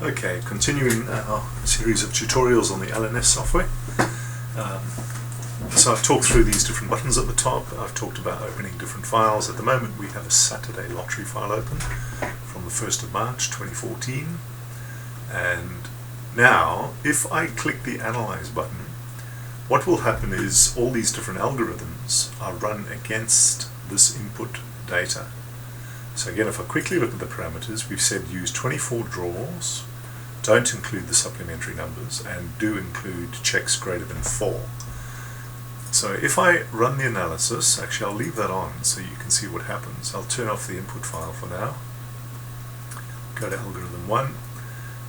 Okay, continuing our series of tutorials on the LNS software. So I've talked through these different buttons at the top. I've talked about opening different files. At the moment we have a Saturday lottery file open from the 1st of March 2014. And now if I click the Analyze button, what will happen is all these different algorithms are run against this input data. So again, if I quickly look at the parameters, we've said use 24 draws, don't include the supplementary numbers, and do include checks greater than 4. So if I run the analysis, actually I'll leave that on so you can see what happens. I'll turn off the input file for now, go to Algorithm1,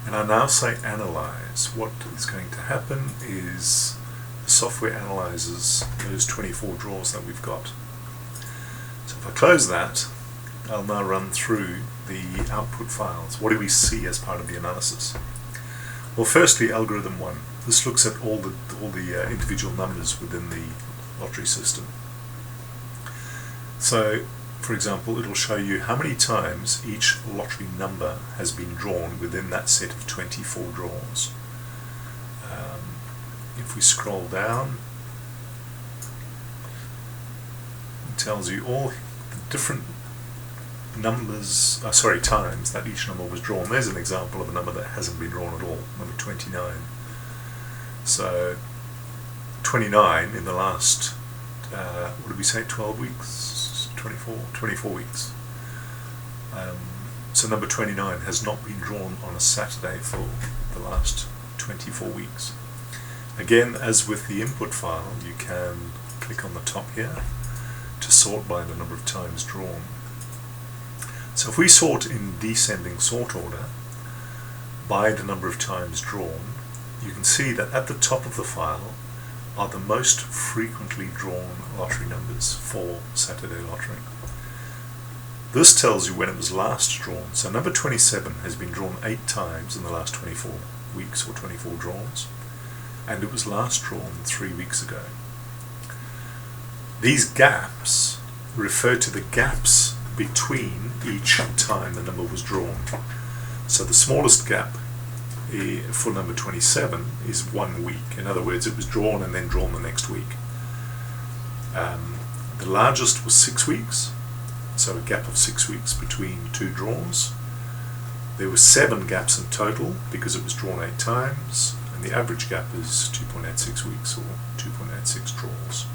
and I now say Analyze. What is going to happen is the software analyzes those 24 draws that we've got. So if I close that, I'll now run through the output files. What do we see as part of the analysis? Well, firstly, Algorithm 1. This looks at all the individual numbers within the lottery system. So, for example, it'll show you how many times each lottery number has been drawn within that set of 24 draws. If we scroll down, it tells you all the different numbers, times that each number was drawn. There's an example of a number that hasn't been drawn at all, number 29. So 29 in the last, what did we say, 12 weeks? 24 weeks. So number 29 has not been drawn on a Saturday for the last 24 weeks. Again, as with the input file, you can click on the top here to sort by the number of times drawn. So if we sort in descending sort order by the number of times drawn, you can see that at the top of the file are the most frequently drawn lottery numbers for Saturday lottery. This tells you when it was last drawn. So number 27 has been drawn 8 times in the last 24 weeks or 24 draws, and it was last drawn 3 weeks ago. These gaps refer to the gaps between each time the number was drawn. So the smallest gap for number 27 is 1 week. In other words, it was drawn and then drawn the next week. The largest was 6 weeks, so a gap of 6 weeks between 2 draws. There were 7 gaps in total because it was drawn 8 times, and the average gap is 2.86 weeks or 2.86 draws.